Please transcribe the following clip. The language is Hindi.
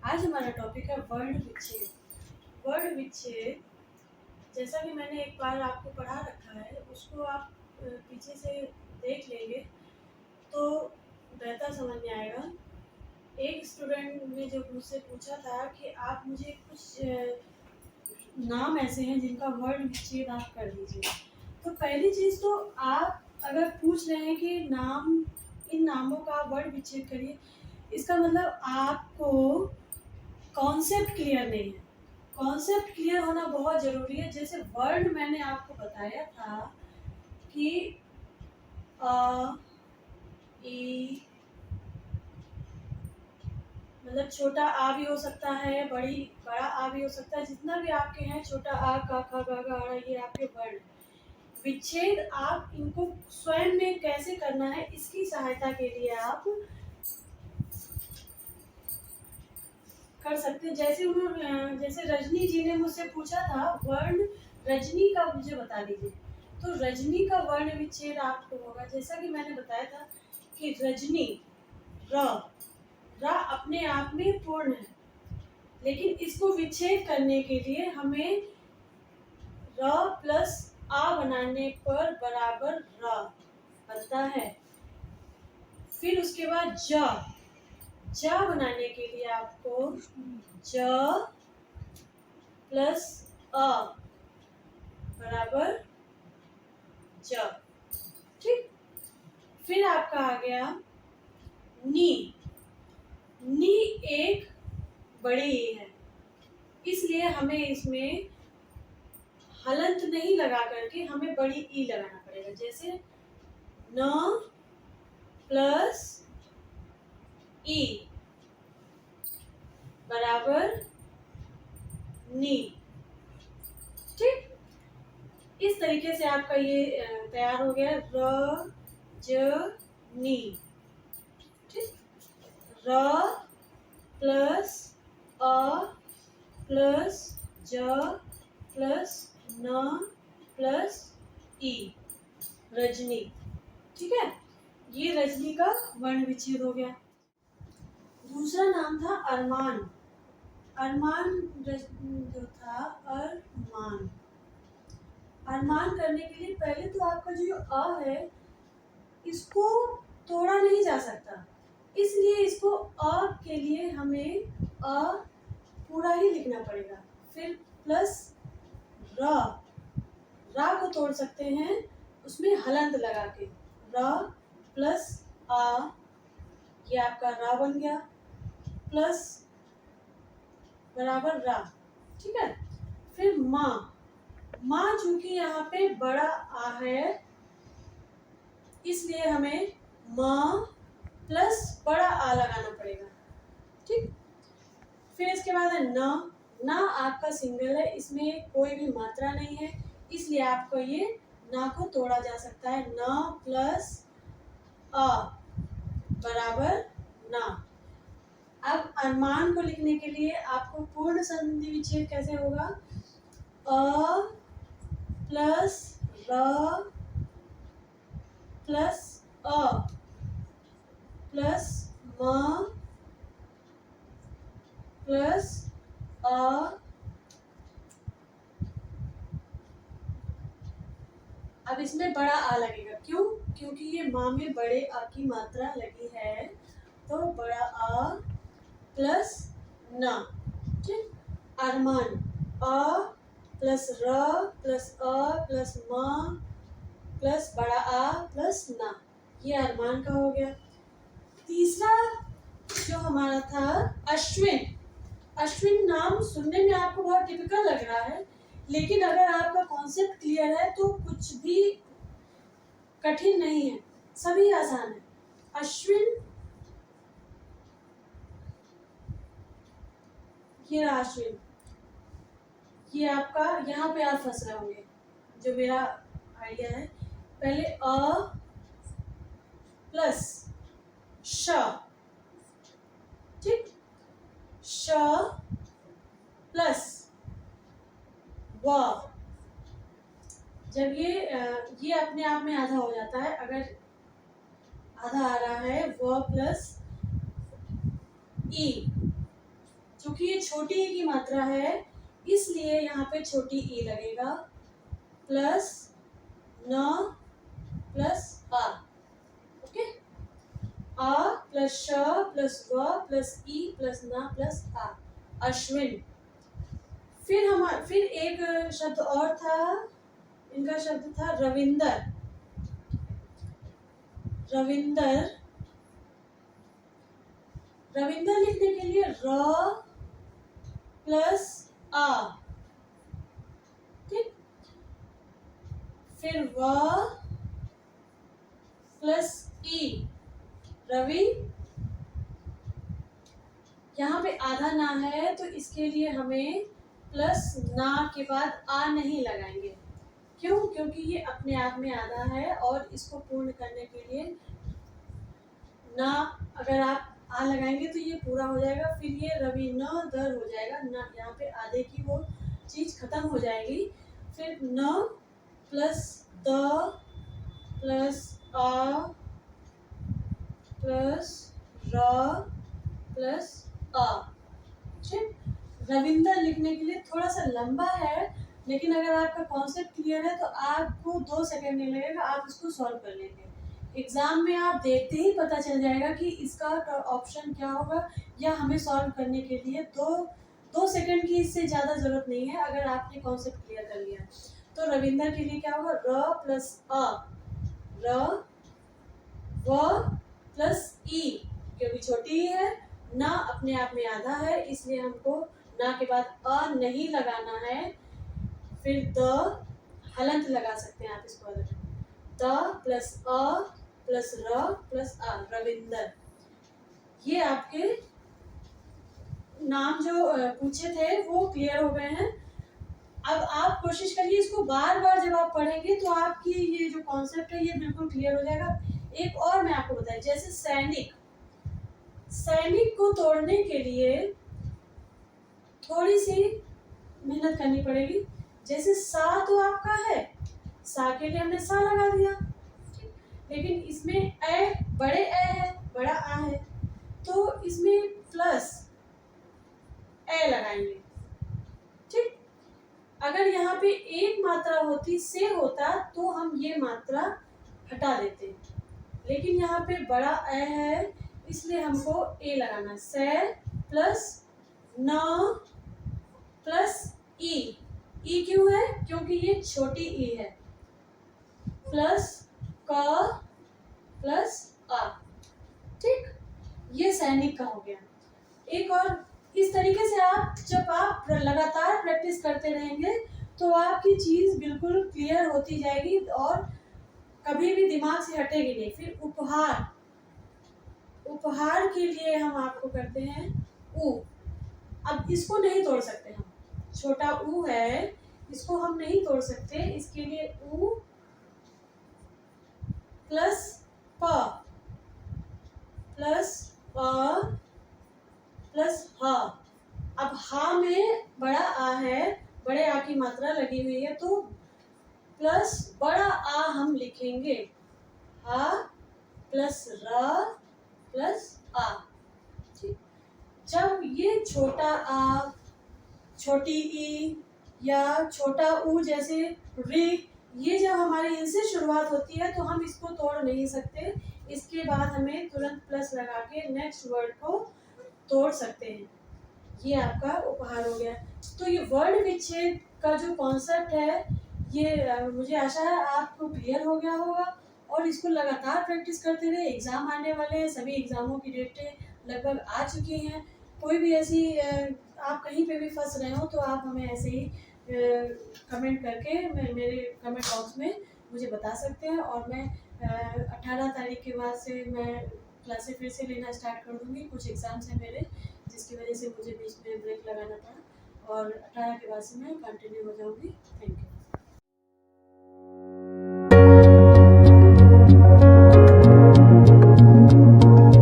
आज हमारा टॉपिक है वर्ण विच्छेद। वर्ण विच्छेद, जैसा कि मैंने एक बार आपको पढ़ा रखा है, उसको आप पीछे से देख लेंगे तो बेहतर समझ में आएगा। एक स्टूडेंट ने जो मुझसे पूछा था कि आप मुझे कुछ नाम ऐसे हैं जिनका वर्ण विच्छेद आप कर दीजिए। तो पहली चीज़ तो आप अगर पूछ रहे हैं कि इन नामों का वर्ण विच्छेद करिए, इसका मतलब आपको कॉन्सेप्ट क्लियर नहीं है। कॉन्सेप्ट क्लियर होना बहुत ज़रूरी है। जैसे वर्ण मैंने आपको बताया था कि अ, ई, मतलब छोटा आ भी हो सकता है, बड़ा आ भी हो सकता है, जितना भी आपके हैं, छोटा आ, क, ख, ग, घ, ङ, ये आपके वर्ण। विच्छेद आप इनको स्वयं में कैसे करना है, इसकी सहायता के लिए आप कर सकते हैं। जैसे रजनी जी ने मुझसे पूछा था वर्ण रजनी का मुझे बता दीजिए, तो रजनी का वर्ण विच्छेद आपको होगा, जैसा कि मैंने बताया था कि रजनी, र र अपने आप में पूर्ण है, लेकिन इसको विच्छेद करने के लिए हमें र प्लस आ बनाने पर बराबर र बनता है। फिर उसके बाद ज बनाने के लिए आपको ज प्लस अ बराबर ज। ठीक। फिर आपका आ गया नी। नी एक बड़ी ई है, इसलिए हमें इसमें हलंत नहीं लगा करके हमें बड़ी ई लगाना पड़ेगा। जैसे न प्लस ई बराबर नी। ठीक। इस तरीके से आपका ये तैयार हो गया र ज नी। ठीक। र प्लस अ प्लस ज प्लस न प्लस ई, रजनी। ठीक है, ये रजनी का वर्ण विच्छेद हो गया। दूसरा नाम था अरमान। अरमान जो था अरमान। अरमान करने के लिए पहले तो आपका जो अ है, इसको तोड़ा नहीं जा सकता, इसलिए इसको अ के लिए हमें अ पूरा ही लिखना पड़ेगा। फिर प्लस र, रा को तोड़ सकते हैं उसमें हलंत लगा के, र प्लस आ, ये आपका रा बन गया, प्लस बराबर रा। ठीक है। फिर माँ। माँ चूंकि यहाँ पे बड़ा आ है, इसलिए हमें माँ प्लस बड़ा आ लगाना पड़ेगा। ठीक। फिर इसके बाद है न। न आपका सिंगल है, इसमें कोई भी मात्रा नहीं है, इसलिए आपको ये ना को तोड़ा जा सकता है। न प्लस अ बराबर ना। अब अरमान को लिखने के लिए आपको पूर्ण संधि विच्छेद कैसे होगा? अ प्लस र प्लस अ प्लस म प्लस अ अब इसमें बड़ा आ लगेगा। क्यों? क्योंकि ये माँ में बड़े आ की मात्रा लगी है, तो बड़ा आ प्लस ना। ठीक। अरमान अ प्लस र प्लस अ प्लस म प्लस बड़ा आ प्लस ना, ये अरमान का हो गया। तीसरा जो हमारा था अश्विन। अश्विन नाम सुनने में आपको बहुत टिपिकल लग रहा है, लेकिन अगर आपका कॉन्सेप्ट क्लियर है तो कुछ भी कठिन नहीं है, सभी आसान है। अश्विन, ये रहा अश्विन। ये आपका, यहाँ पे आप फंस रहे होंगे, जो मेरा आइडिया है। पहले अ प्लस श। ठीक। श प्लस व। जब ये अपने आप में आधा हो जाता है, अगर आधा आ रहा है व प्लस ई। चूंकि ये छोटी ई की मात्रा है इसलिए यहाँ पे छोटी ई लगेगा, प्लस न प्लस आ। ओके, आ प्लस श प्लस व प्लस ई प्लस न प्लस आ, अश्विन। फिर एक शब्द और था, इनका शब्द था रविंदर। रविंदर, रविंदर लिखने के लिए र प्लस आ, ठीक, फिर व प्लस ई, रवि। यहाँ पे आधा ना है तो इसके लिए हमें प्लस ना के बाद आ नहीं लगाएंगे। क्यों? क्योंकि ये अपने आप में आधा है और इसको पूर्ण करने के लिए ना अगर आप आ लगाएंगे तो ये पूरा हो जाएगा, फिर ये रवि न दर हो जाएगा, ना यहाँ पे आधे की वो चीज खत्म हो जाएगी। फिर न प्लस द प्लस आ प्लस र प्लस आ। ठीक, रविंदर लिखने के लिए थोड़ा सा लंबा है, लेकिन अगर आपका कॉन्सेप्ट क्लियर है तो आपको 2 सेकंड नहीं लगेगा, आप इसको सॉल्व कर लेंगे। एग्जाम में आप देखते ही पता चल जाएगा कि इसका ऑप्शन क्या होगा, या हमें सॉल्व करने के लिए दो सेकंड की इससे ज़्यादा ज़रूरत नहीं है अगर आपने कॉन्सेप्ट क्लियर कर लिया। तो रविंदर के लिए क्या होगा, र प्लस अ, र व प्लस ई, क्योंकि छोटी ही है, ना अपने आप में आधा है इसलिए हमको ना के बाद अ नहीं लगाना है। फिर द हलंत लगा सकते हैं आप इसको, द प्लस अ प्लस र प्लस आ, रविंदर। ये आपके नाम जो पूछे थे वो क्लियर हो गए हैं। अब आप कोशिश करिए इसको बार बार जब आप पढ़ेंगे तो आपकी ये जो कॉन्सेप्ट है ये बिल्कुल क्लियर हो जाएगा। एक और मैं आपको बताऊं, जैसे सैनिक, सैनिक को तोड़ने के लिए थोड़ी सी मेहनत करनी पड़ेगी। जैसे सा तो आपका है, सा के लिए हमने सा लगा दिया, लेकिन इसमें ए, बड़े ए है, बड़ा आ है, तो इसमें प्लस ए लगाएंगे। ठीक, अगर यहाँ पे एक मात्रा होती से होता तो हम ये मात्रा हटा देते, लेकिन यहाँ पे बड़ा ए है इसलिए हमको ए लगाना। से प्लस न प्लस ई, ई क्यों है? क्योंकि ये छोटी ई है, प्लस क प्लस आ। ठीक, ये सैनिक का हो गया। एक और इस तरीके से जब आप लगातार प्रैक्टिस करते रहेंगे तो आपकी चीज बिल्कुल क्लियर होती जाएगी और कभी भी दिमाग से हटेगी नहीं। फिर उपहार, उपहार के लिए हम आपको करते हैं उ। अब इसको नहीं तोड़ सकते हम, छोटा उ है, इसको हम नहीं तोड़ सकते, इसके लिए उ प्लस प प्लस प प्लस हा। अब हा में बड़ा आ है, बड़े आ की मात्रा लगी हुई है तो प्लस बड़ा आ हम लिखेंगे, हा प्लस र प्लस आ। ठीक, जब ये छोटा आ, छोटी ई या छोटा ऊ जैसे री, ये जब हमारी इनसे शुरुआत होती है तो हम इसको तोड़ नहीं सकते, इसके बाद हमें तुरंत प्लस लगा के नेक्स्ट वर्ड को तोड़ सकते हैं। ये आपका उपहार हो गया। तो ये वर्ण विच्छेद का जो कॉन्सेप्ट है ये मुझे आशा है आपको क्लियर हो गया होगा, और इसको लगातार प्रैक्टिस करते रहे। एग्ज़ाम आने वाले हैं, सभी एग्ज़ामों की डेटें लगभग आ चुकी हैं। कोई भी ऐसी आप कहीं पे भी फंस रहे हो तो आप हमें ऐसे ही कमेंट करके मेरे कमेंट बॉक्स में मुझे बता सकते हैं, और मैं 18 तारीख के बाद से मैं क्लासेस फिर से लेना स्टार्ट कर दूँगी। कुछ एग्ज़ाम्स हैं मेरे जिसकी वजह से मुझे बीच में ब्रेक लगाना पड़ा, और 18 के बाद से मैं कंटिन्यू हो जाऊँगी। Thank you.